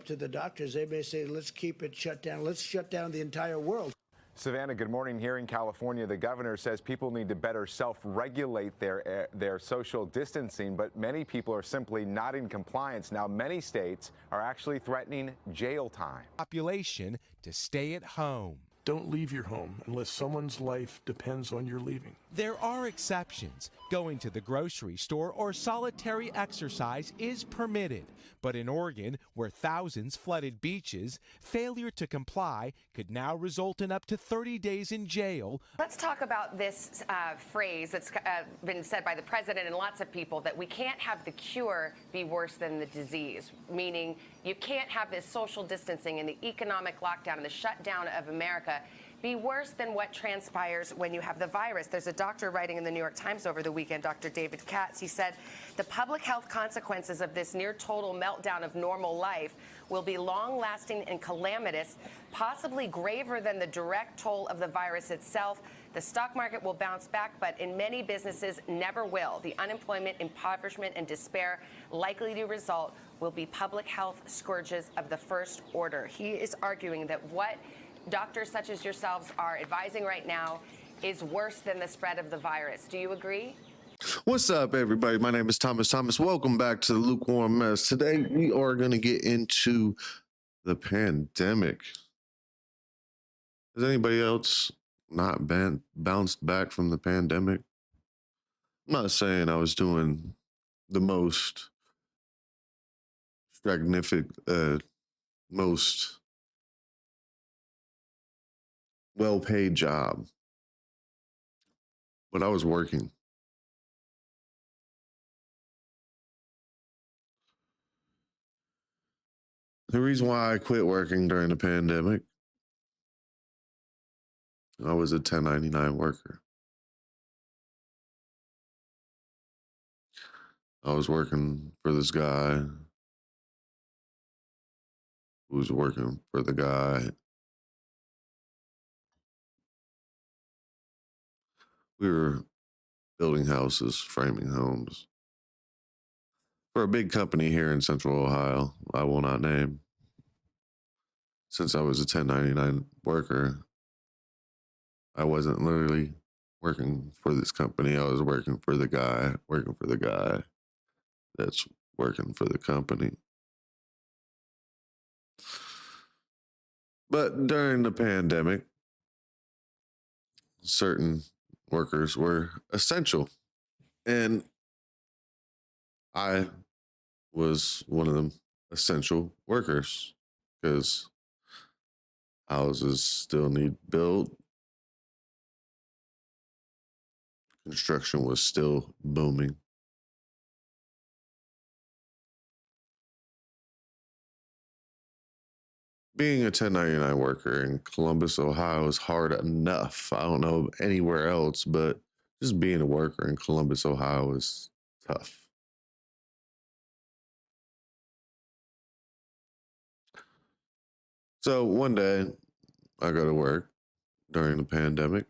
up to the doctors. They may say, let's keep it shut down. Let's shut down the entire world. Savannah, good morning. Here in California, the governor says people need to better self-regulate their social distancing, but many people are simply not in compliance. Now, many states are actually threatening jail time. Population to stay at home. Don't leave your home unless someone's life depends on your leaving. There are exceptions. Going to the grocery store or solitary exercise is permitted. But in Oregon, where thousands flooded beaches, failure to comply could now result in up to 30 days in jail. Let's talk about this phrase that's been said by the president and lots of people, that we can't have the cure be worse than the disease, meaning you can't have this social distancing and the economic lockdown and the shutdown of America be worse than what transpires when you have the virus. There's a doctor writing in the New York Times over the weekend, Dr. David Katz. He said the public health consequences of this near total meltdown of normal life will be long-lasting and calamitous, possibly graver than the direct toll of the virus itself. The stock market will bounce back, but in many businesses never will. The unemployment, impoverishment, and despair likely to result will be public health scourges of the first order. He is arguing that what doctors such as yourselves are advising right now is worse than the spread of the virus. Do you agree? What's up, everybody? My name is Thomas. Welcome back to the Lukewarm Mess. Today, we are going to get into the pandemic. Has anybody else not bounced back from the pandemic? I'm not saying I was doing the most most well-paid job, but I was working. The reason why I quit working during the pandemic, I was a 1099 worker. I was working for this guy who was working for the guy. We were building houses, framing homes for a big company here in Central Ohio. I will not name. Since I was a 1099 worker, I wasn't literally working for this company. I was working for the guy that's working for the company. But during the pandemic, certain workers were essential. And I was one of them essential workers because houses still need built. Construction was still booming. Being a 1099 worker in Columbus, Ohio is hard enough. I don't know anywhere else, but just being a worker in Columbus, Ohio is tough. So one day I go to work during the pandemic.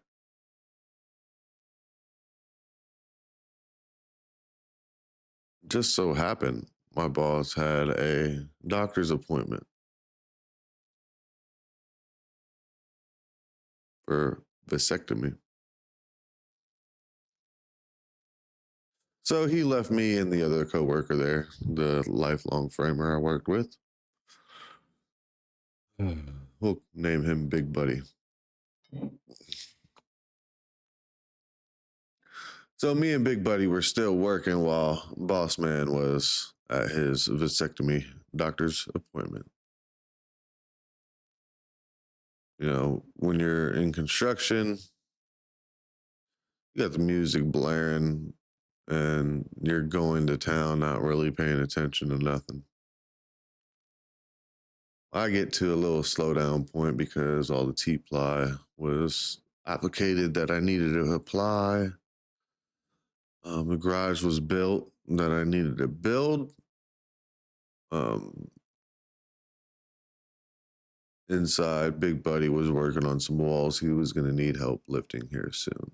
Just so happened my boss had a doctor's appointment for vasectomy. So he left me and the other coworker there, the lifelong framer I worked with. We'll name him Big Buddy. So me and Big Buddy were still working while Boss Man was at his vasectomy doctor's appointment. You know, when you're in construction, you got the music blaring and you're going to town, not really paying attention to nothing. I get to a little slowdown point because all the T-ply was applicated that I needed to apply. The garage was built that I needed to build. Inside, Big Buddy was working on some walls he was going to need help lifting here soon.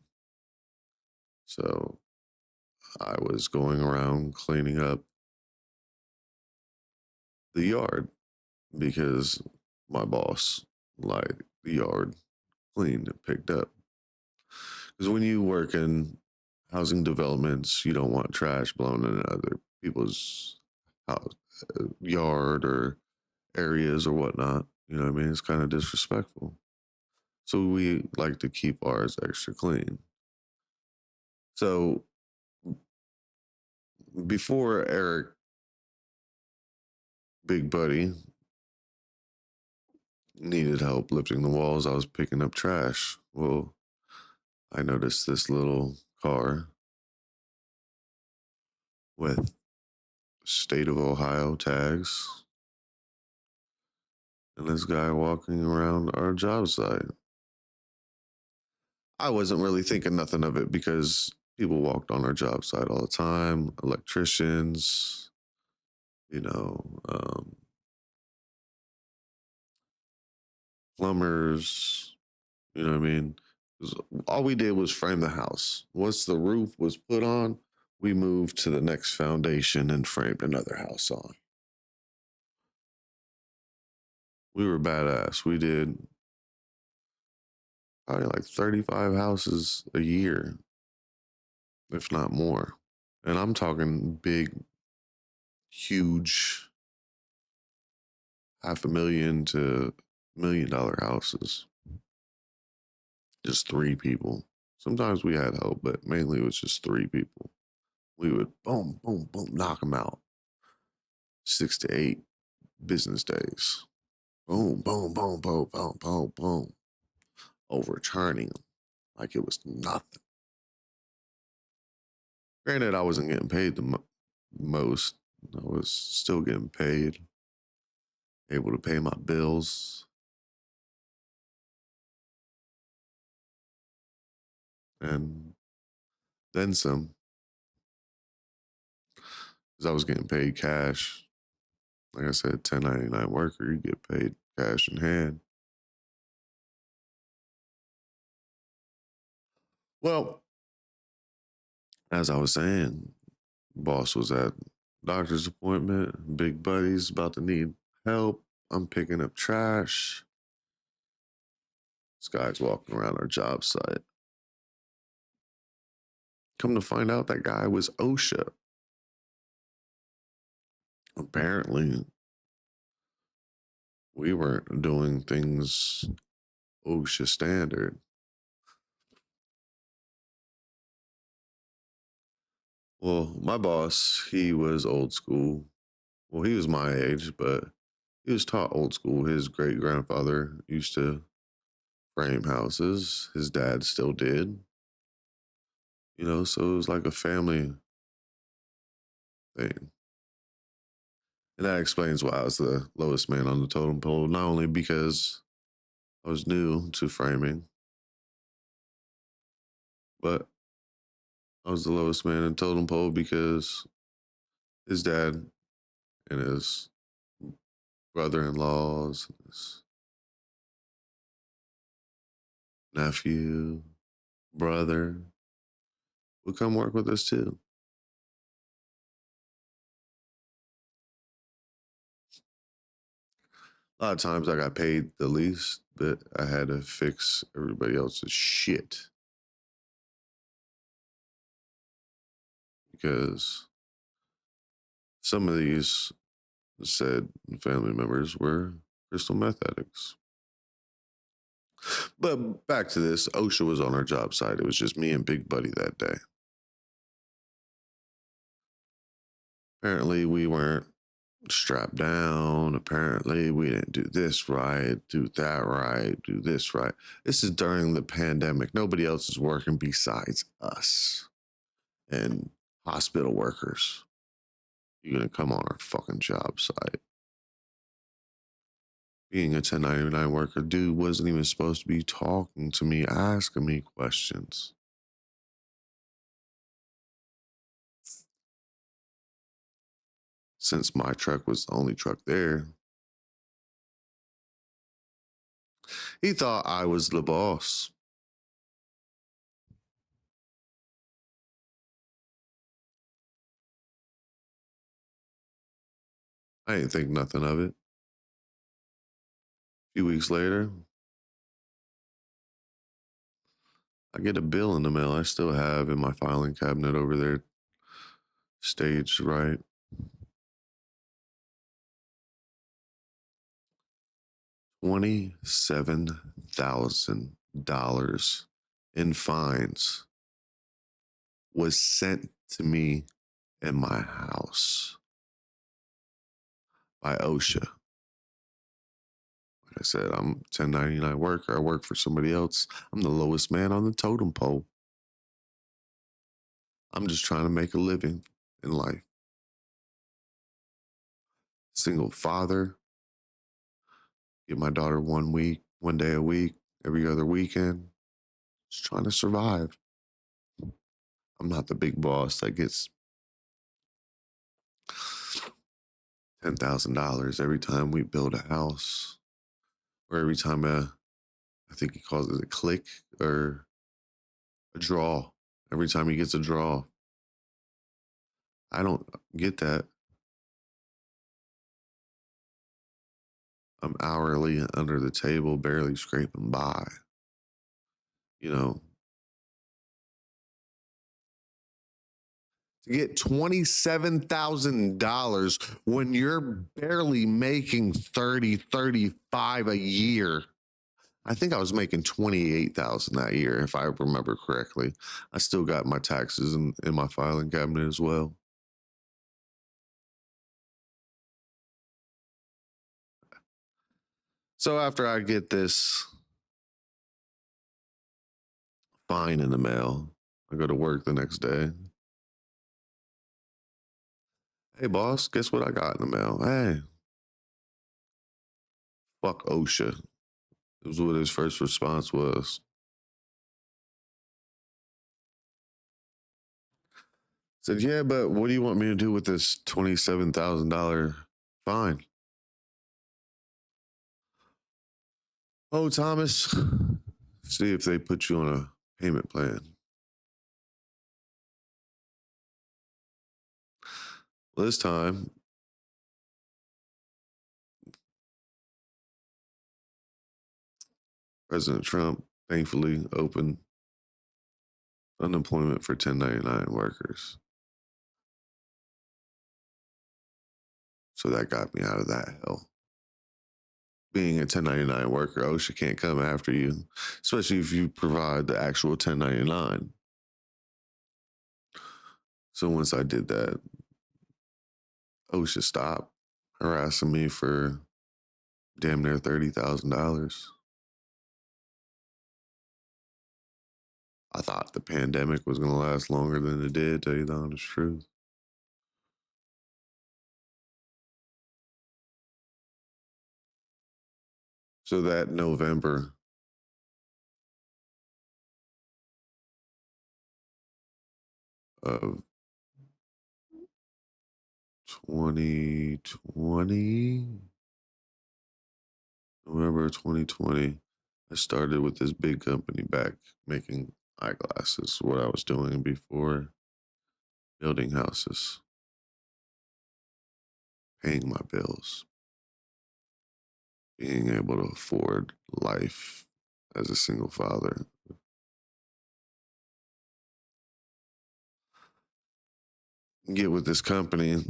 So I was going around cleaning up the yard because my boss like the yard cleaned and picked up. Because when you work in housing developments, you don't want trash blown in other people's house, yard or areas or whatnot. You know what I mean? It's kind of disrespectful. So we like to keep ours extra clean. So before Eric, Big Buddy, needed help lifting the walls, I was picking up trash. Well, I noticed this little car with state of Ohio tags and this guy walking around our job site. I wasn't really thinking nothing of it because people walked on our job site all the time, electricians, you know, plumbers, you know what I mean? 'Cause all we did was frame the house. Once the roof was put on, we moved to the next foundation and framed another house on. We were badass. We did probably like 35 houses a year, if not more. And I'm talking big, huge, $500,000 to $1 million houses. Just three people. Sometimes we had help, but mainly it was just three people. We would boom, boom, boom, knock them out. 6 to 8 business days. Boom, boom, boom, boom, boom, boom, boom. Overturning them like it was nothing. Granted, I wasn't getting paid the most. I was still getting paid, able to pay my bills. And then some, because I was getting paid cash. Like I said, 1099 worker, you get paid cash in hand. Well, as I was saying, boss was at doctor's appointment, big buddy's about to need help. I'm picking up trash. This guy's walking around our job site. Come to find out that guy was OSHA. Apparently, we weren't doing things OSHA standard. Well, my boss, he was old school. Well, he was my age, but he was taught old school. His great grandfather used to frame houses. His dad still did. You know, so it was like a family thing. And that explains why I was the lowest man on the totem pole, not only because I was new to framing, but I was the lowest man in totem pole because his dad and his brother-in-laws, his nephew, brother would come work with us too. A lot of times I got paid the least, but I had to fix everybody else's shit because some of these said family members were crystal meth addicts. But back to this, OSHA was on our job site. It was just me and Big Buddy that day. Apparently, we weren't strapped down. Apparently, we didn't do this right, do that right, do this right. This is during the pandemic. Nobody else is working besides us and hospital workers. You're going to come on our fucking job site. Being a 1099 worker, dude wasn't even supposed to be talking to me, asking me questions. Since my truck was the only truck there, he thought I was the boss. I didn't think nothing of it. few weeks later, I get a bill in the mail I still have in my filing cabinet over there, staged right. $27,000 in fines was sent to me in my house by OSHA. Like I said, I'm a 1099 worker. I work for somebody else. I'm the lowest man on the totem pole. I'm just trying to make a living in life. Single father. Get my daughter 1 day a week, every other weekend. Just trying to survive. I'm not the big boss that gets $10,000 every time we build a house, or every time I think he calls it a click or a draw. Every time he gets a draw, I don't get that. I'm hourly under the table, barely scraping by. You know, to get $27,000 when you're barely making 30, 35 a year. I think I was making 28,000 that year, if I remember correctly. I still got my taxes in my filing cabinet as well. So after I get this fine in the mail, I go to work the next day. Hey, boss, guess what I got in the mail? Hey, fuck OSHA. It was what his first response was. Said, yeah, but what do you want me to do with this $27,000 fine? Oh, Thomas, see if they put you on a payment plan. Well, this time, President Trump thankfully opened unemployment for 1099 workers. So that got me out of that hell. Being a 1099 worker, OSHA can't come after you, especially if you provide the actual 1099. So once I did that, OSHA stopped harassing me for damn near $30,000. I thought the pandemic was going to last longer than it did, to tell you the honest truth. So that November of 2020, November 2020, I started with this big company back making eyeglasses, what I was doing before building houses, paying my bills, being able to afford life as a single father. Get with this company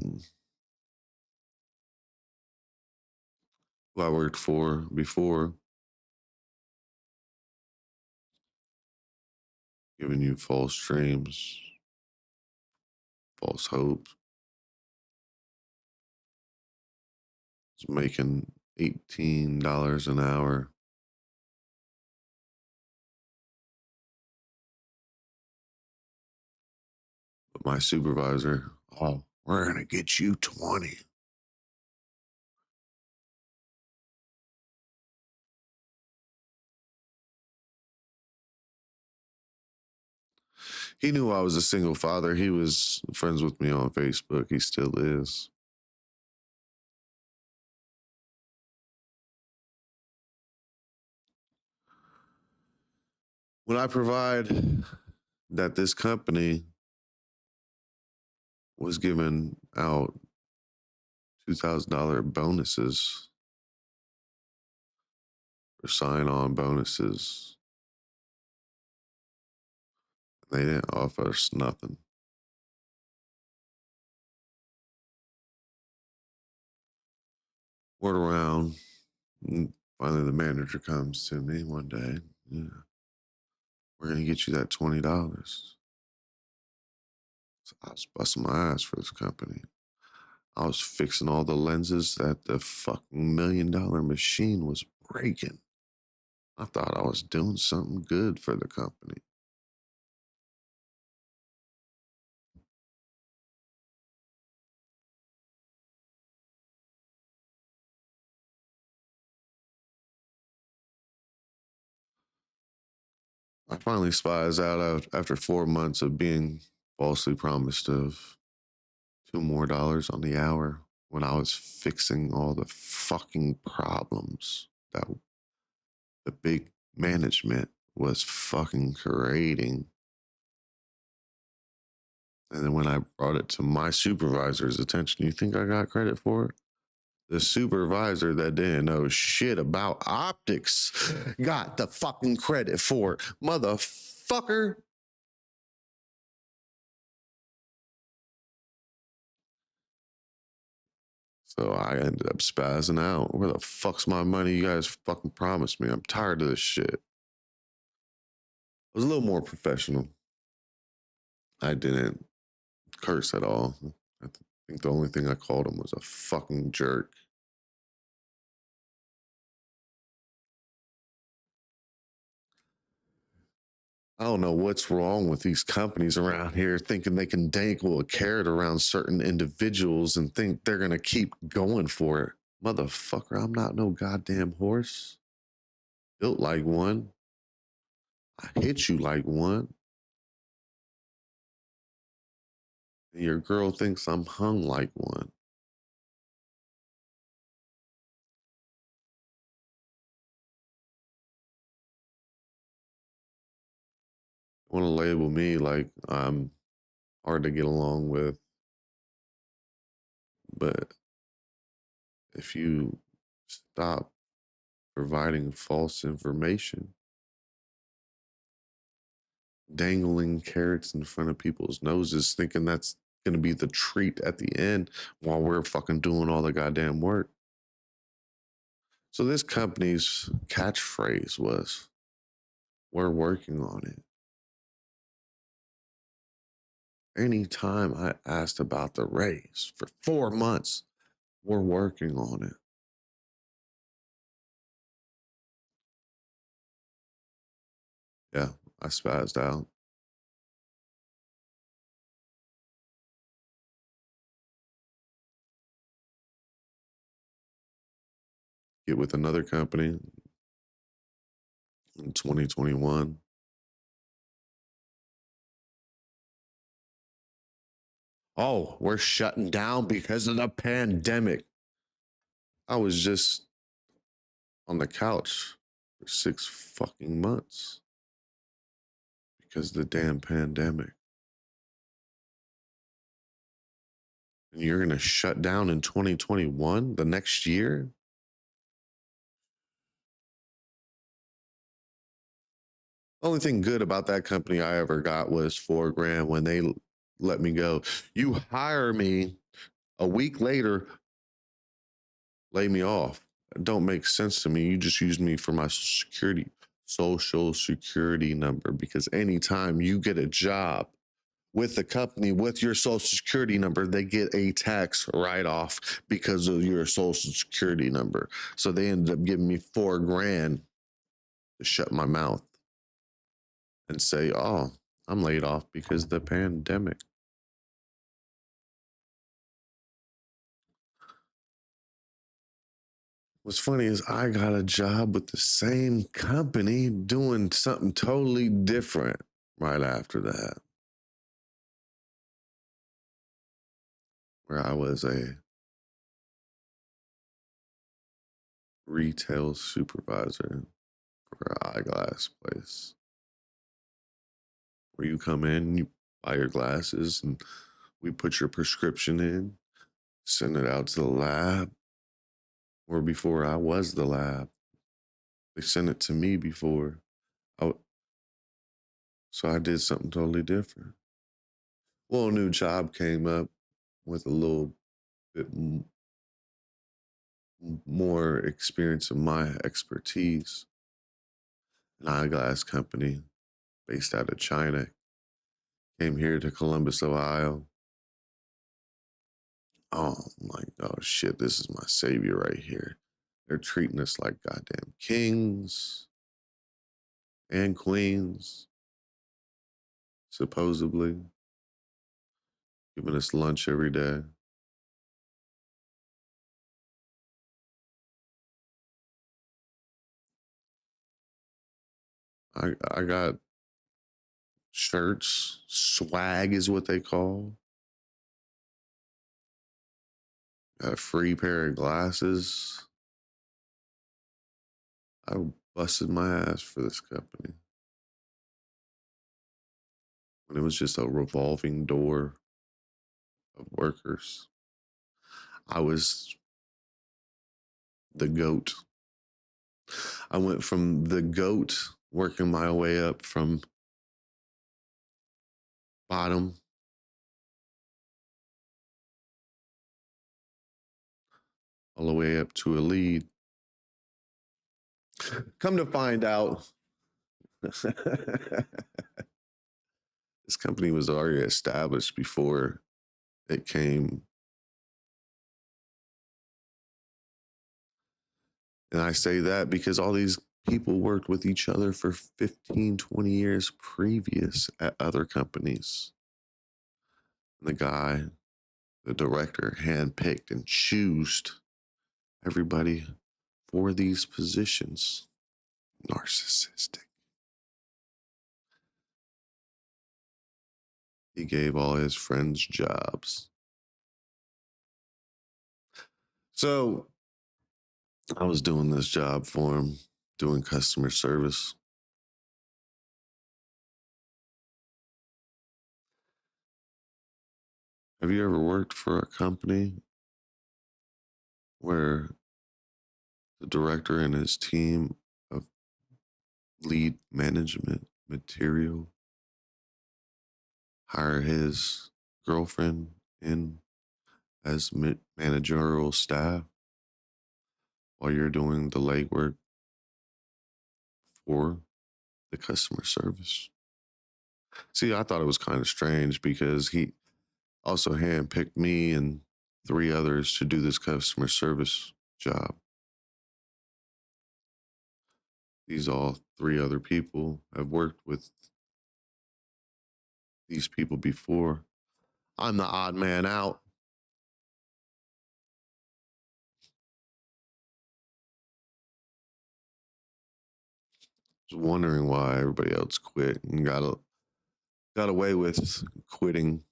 who I worked for before, giving you false dreams, false hope. Was making $18 an hour. But my supervisor, oh, we're going to get you 20. He knew I was a single father. He was friends with me on Facebook. He still is. When I provide that this company was giving out $2,000 bonuses for sign-on bonuses. They didn't offer us nothing. Word around. And finally, the manager comes to me one day. Yeah, we're gonna get you that $20. So I was busting my ass for this company. I was fixing all the lenses that the fucking $1 million machine was breaking. I thought I was doing something good for the company. I finally spies out after 4 months of being falsely promised of $2 more on the hour when I was fixing all the fucking problems that the big management was fucking creating. And then when I brought it to my supervisor's attention, you think I got credit for it? The supervisor that didn't know shit about optics got the fucking credit for it. Motherfucker. So I ended up spazzing out. Where the fuck's my money you guys fucking promised me? I'm tired of this shit. I was a little more professional. I didn't curse at all. I think the only thing I called him was a fucking jerk. I don't know what's wrong with these companies around here thinking they can dangle a carrot around certain individuals and think they're going to keep going for it. Motherfucker, I'm not no goddamn horse. Built like one. I hit you like one. And your girl thinks I'm hung like one. Want to label me like I'm hard to get along with. But if you stop providing false information, dangling carrots in front of people's noses, thinking that's going to be the treat at the end while we're fucking doing all the goddamn work. So this company's catchphrase was, we're working on it. Anytime I asked about the raise for 4 months, we're working on it. Yeah, I spazzed out. Get with another company in 2021. Oh, we're shutting down because of the pandemic. I was just on the couch for 6 fucking months because of the damn pandemic. And you're going to shut down in 2021, the next year? Only thing good about that company I ever got was $4,000 when they let me go. You hire me a week later, lay me off. It don't make sense to me. You just use me for my social security number, because anytime you get a job with the company with your social security number, they get a tax write-off because of your social security number. So they ended up giving me $4,000 to shut my mouth and say, oh, I'm laid off because of the pandemic. What's funny is I got a job with the same company doing something totally different right after that, where I was a retail supervisor for an eyeglass place, where you come in, you buy your glasses, and we put your prescription in, send it out to the lab, or before I was the lab. They sent it to me before. So I did something totally different. Well, a new job came up with a little bit more experience of my expertise. An eyeglass company based out of China came here to Columbus, Ohio. Oh, I'm like, oh shit, this is my savior right here. They're treating us like goddamn kings and queens, supposedly, giving us lunch every day. I got shirts, swag is what they call. Got a free pair of glasses. I busted my ass for this company. When it was just a revolving door of workers, I was the GOAT. I went from the GOAT, working my way up from bottom all the way up to a lead. Come to find out, this company was already established before it came. And I say that because all these people worked with each other for 15, 20 years previous at other companies. And the director, handpicked and choosed everybody for these positions. Narcissistic. He gave all his friends jobs. So I was doing this job for him, doing customer service. Have you ever worked for a company where the director and his team of lead management material hire his girlfriend in as managerial staff while you're doing the legwork for the customer service? See, I thought it was kind of strange because he also handpicked me and 3 others to do this customer service job. These all 3 other people have worked with these people before. I'm the odd man out. Was wondering why everybody else quit and got away with quitting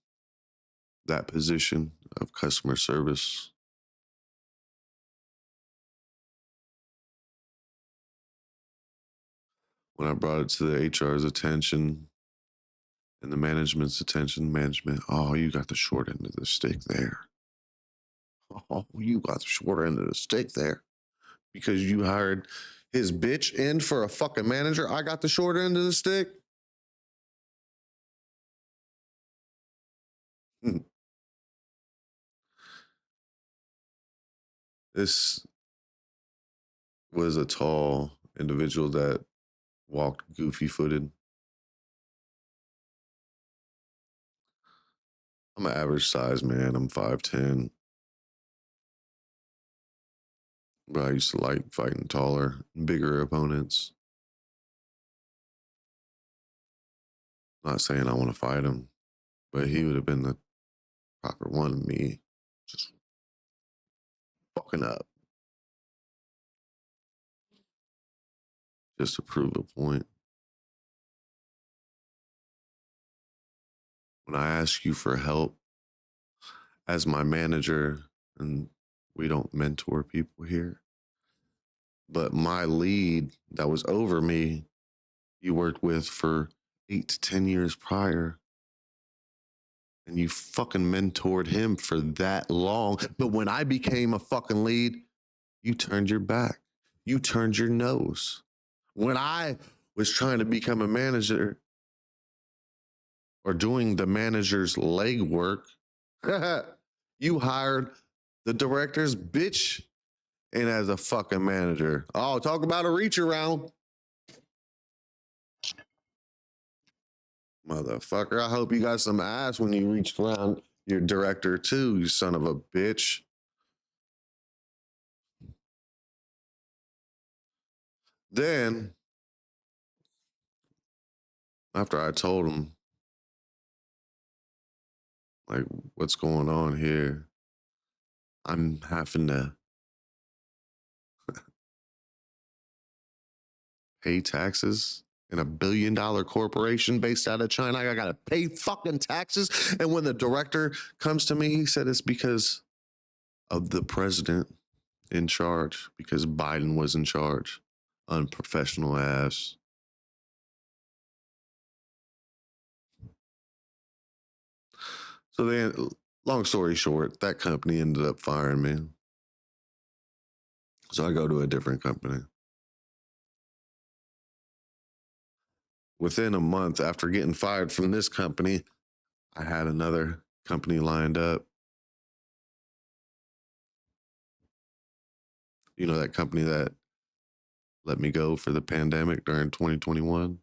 that position of customer service. When I brought it to the HR's attention and the management's attention, oh, you got the short end of the stick there. Oh, you got the short end of the stick there. Because you hired his bitch in for a fucking manager, I got the short end of the stick. This was a tall individual that walked goofy footed. I'm an average size man. I'm 5'10". But I used to like fighting taller, bigger opponents. Not saying I want to fight him, but he would have been the proper one of me just fucking up. Just to prove a point. When I ask you for help as my manager, and we don't mentor people here, but my lead that was over me, you worked with for 8 to 10 years prior, and you fucking mentored him for that long. But when I became a fucking lead, you turned your back. You turned your nose. When I was trying to become a manager or doing the manager's legwork, you hired the director's bitch in as a fucking manager. Oh, talk about a reach around. Motherfucker, I hope you got some ass when you reached around your director too, you son of a bitch. Then, after I told him, like, what's going on here, I'm having to pay taxes in $1 billion corporation based out of China. I gotta pay fucking taxes. And when the director comes to me, he said it's because of the president in charge, because Biden was in charge. Unprofessional ass. So then, long story short, that company ended up firing me. So I go to a different company. Within a month after getting fired from this company, I had another company lined up. You know, that company that let me go for the pandemic during 2021.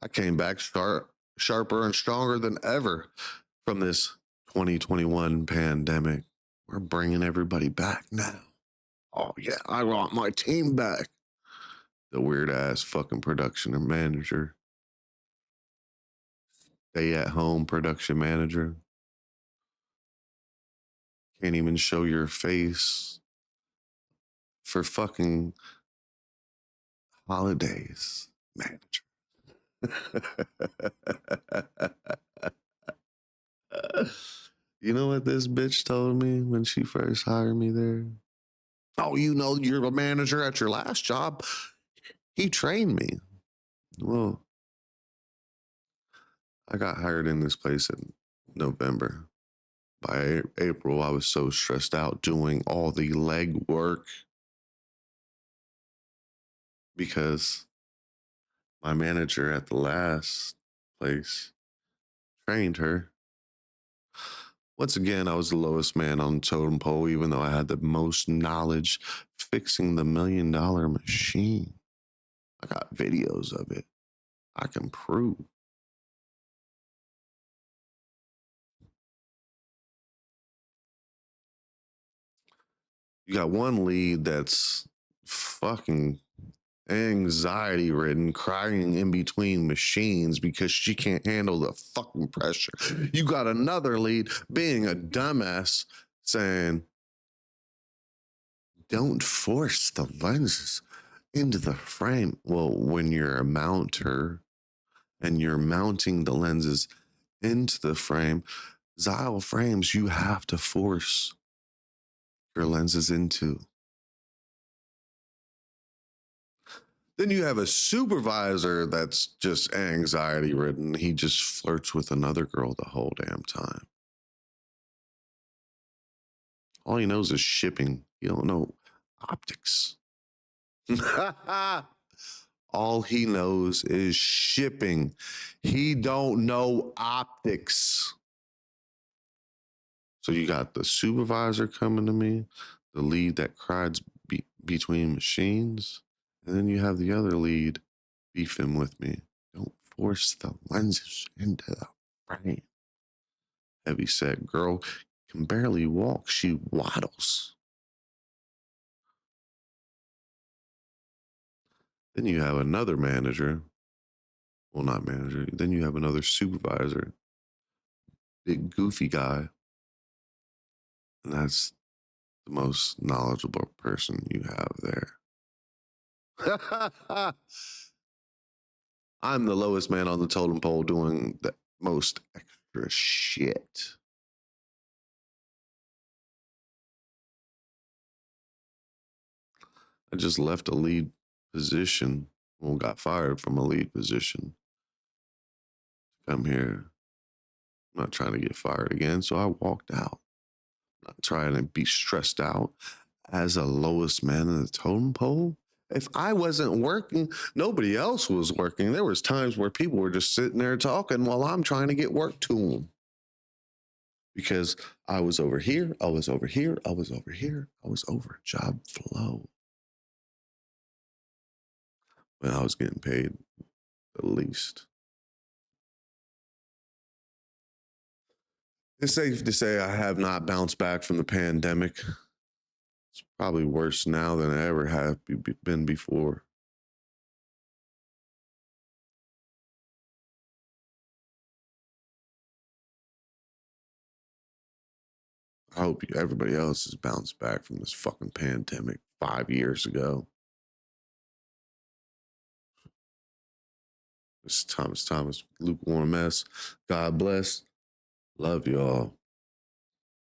I came back sharper and stronger than ever from this 2021 pandemic. We're bringing everybody back now. Oh, yeah, I want my team back. The weird ass fucking production manager. Stay at home production manager. Can't even show your face for fucking holidays, manager. You know what this bitch told me when she first hired me there? Oh, you know, you're a manager at your last job. He trained me. Well, I got hired in this place in November. By April, I was so stressed out doing all the leg work because my manager at the last place trained her. Once again, I was the lowest man on the totem pole, even though I had the most knowledge fixing the $1 million machine. I got videos of it. I can prove. You got one lead that's fucking anxiety ridden, crying in between machines because she can't handle the fucking pressure. You got another lead being a dumbass saying, don't force the lenses into the frame. Well, when you're a mounter and you're mounting the lenses into the frame, Zyle frames you have to force your lenses into. Then you have a supervisor that's just anxiety ridden. He just flirts with another girl the whole damn time. All he knows is shipping. He don't know optics. All he knows is shipping. He don't know optics. So you got the supervisor coming to me, the lead that cried between machines, and then you have the other lead beefing with me. Don't force the lenses into the frame. Heavyset girl can barely walk. She waddles. Then you have another manager. Well, not manager. Then you have another supervisor. Big goofy guy. And that's the most knowledgeable person you have there. I'm the lowest man on the totem pole doing the most extra shit. I just left a lead position. Well, got fired from a lead position. Come here. I'm not trying to get fired again, so I walked out. I'm not trying to be stressed out as a lowest man in the totem pole. If I wasn't working, nobody else was working. There was times where people were just sitting there talking while I'm trying to get work to them. Because I was over here, I was over here, I was over here, I was over job flow. When I was getting paid the least. It's safe to say I have not bounced back from the pandemic. It's probably worse now than I ever have been before. I hope everybody else has bounced back from this fucking pandemic 5 years ago. It's Thomas, lukewarm mess. God bless. Love y'all.